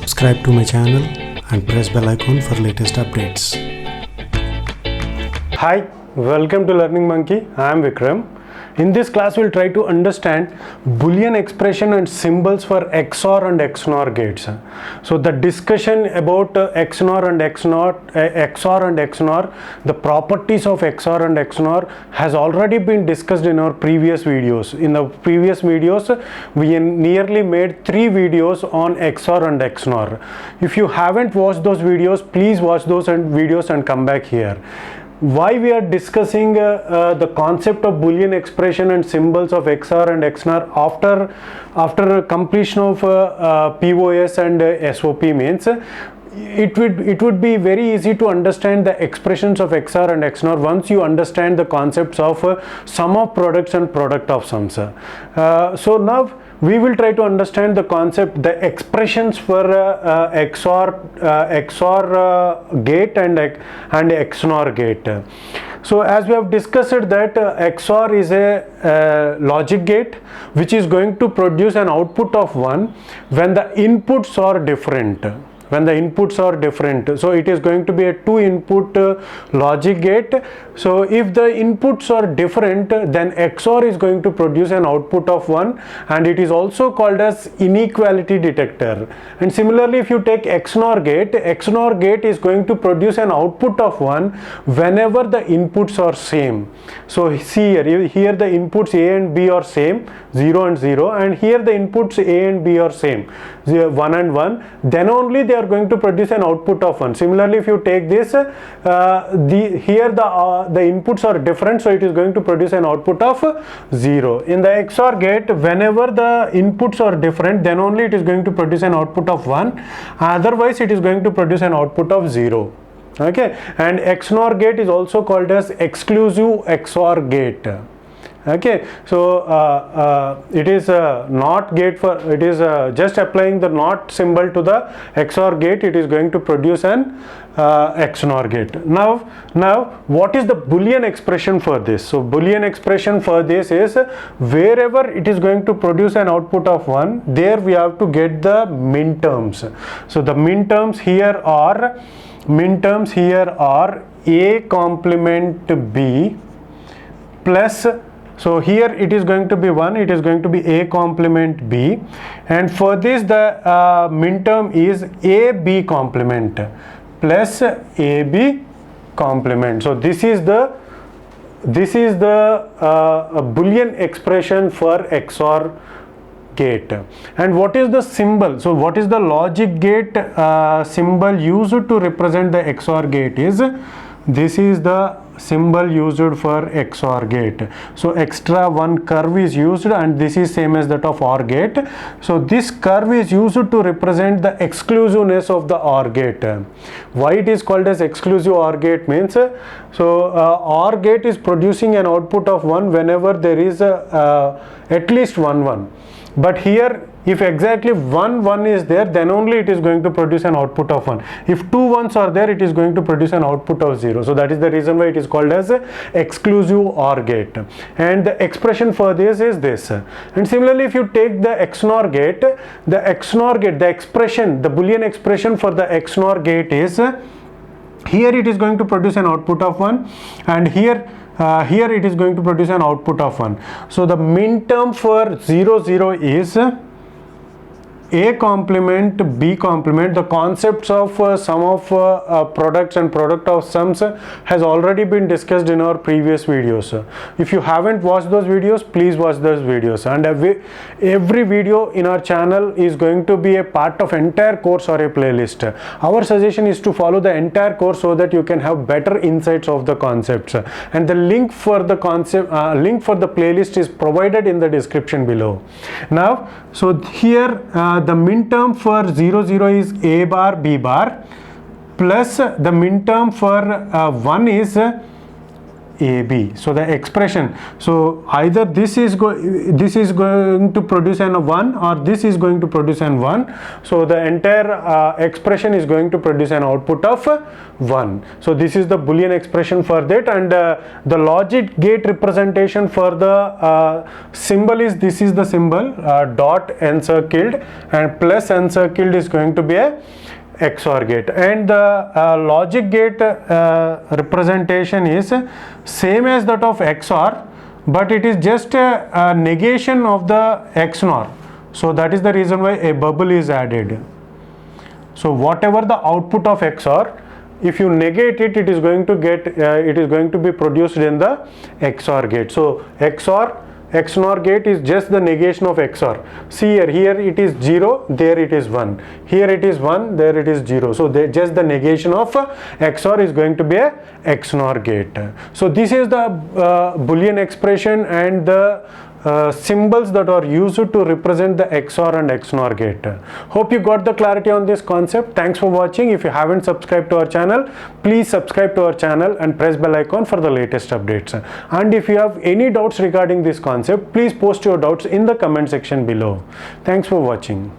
subscribe to my channel and press bell icon for latest updates. Hi, welcome to Learning Monkey. I am Vikram. In this class, we'll try to understand Boolean expression and symbols for XOR and XNOR gates. So the discussion about XOR and XNOR, the properties of XOR and XNOR has already been discussed in our previous videos. In the previous videos, we nearly made 3 videos on XOR and XNOR. If you haven't watched those videos, please watch those videos and come back here. Why we are discussing the concept of Boolean expression and symbols of XOR and XNOR after completion of POS and SOP means it would be very easy to understand the expressions of XOR and XNOR once you understand the concepts of sum of products and product of sums. So now we will try to understand the concept, the expressions for XOR gate and XNOR gate. So as we have discussed that XOR is a logic gate which is going to produce an output of 1 when the inputs are different. So it is going to be a 2 input logic gate. So if the inputs are different, then XOR is going to produce an output of 1, and it is also called as inequality detector. And similarly, if you take XNOR gate is going to produce an output of 1 whenever the inputs are same. So see here the inputs A and B are same, 0 and 0, and here the inputs A and B are same, 1 and 1, then only they are going to produce an output of 1. Similarly, if you take this, here the inputs are different, so it is going to produce an output of 0. In the XOR gate, whenever the inputs are different, then only it is going to produce an output of 1, otherwise it is going to produce an output of 0. Okay, and XNOR gate is also called as exclusive XOR gate. Okay, so it is a NOT gate for, it is just applying the NOT symbol to the XOR gate, it is going to produce an XNOR gate. Now what is the Boolean expression for this? So Boolean expression for this is wherever it is going to produce an output of 1, there we have to get the min terms. So the min terms here are A complement B plus, so here it is going to be 1, it is going to be A complement B, and for this the min term is AB complement plus AB complement. So this is the Boolean expression for XOR gate. And what is the symbol? So what is the logic gate symbol used to represent the XOR gate is, this is the symbol used for XOR gate. So extra 1 curve is used, and this is same as that of OR gate. So this curve is used to represent the exclusiveness of the OR gate. Why it is called as exclusive OR gate means, so OR gate is producing an output of 1 whenever there is at least 1. But here, if exactly 1 is there, then only it is going to produce an output of 1. If 2 1s are there, it is going to produce an output of 0. So that is the reason why it is called as exclusive OR gate. And the expression for this is this. And similarly, if you take the XNOR gate, the expression, the Boolean expression for the XNOR gate is, here it is going to produce an output of 1, and here it is going to produce an output of 1. So the min term for 0 0 is A complement B complement. The concepts of sum of products and product of sums has already been discussed in our previous videos. If you haven't watched those videos, please watch those videos. And every video in our channel is going to be a part of entire course or a playlist. Our suggestion is to follow the entire course so that you can have better insights of the concepts. And the link for the playlist is provided in the description below. Now, so here the min term for 0 0 is A bar B bar plus the min term for 1 is AB. So the expression, so either this is going to produce an 1 or this is going to produce an 1. So the entire expression is going to produce an output of 1. So this is the Boolean expression for that, and the logic gate representation for the symbol is, this is the symbol dot encircled, and plus encircled is going to be a XOR gate, and the logic gate representation is same as that of XOR, but it is just a negation of the XNOR. So that is the reason why a bubble is added. So whatever the output of XOR, if you negate it, it is going to get it is going to be produced in the XOR gate. So XNOR gate is just the negation of XOR. See here it is 0, there it is 1. Here it is 1, there it is 0. So just the negation of XOR is going to be a XNOR gate. So this is the Boolean expression and the symbols that are used to represent the XOR and XNOR gate. Hope you got the clarity on this concept. Thanks for watching. If you haven't subscribed to our channel, please subscribe to our channel and press bell icon for the latest updates. And if you have any doubts regarding this concept, please post your doubts in the comment section below. Thanks for watching.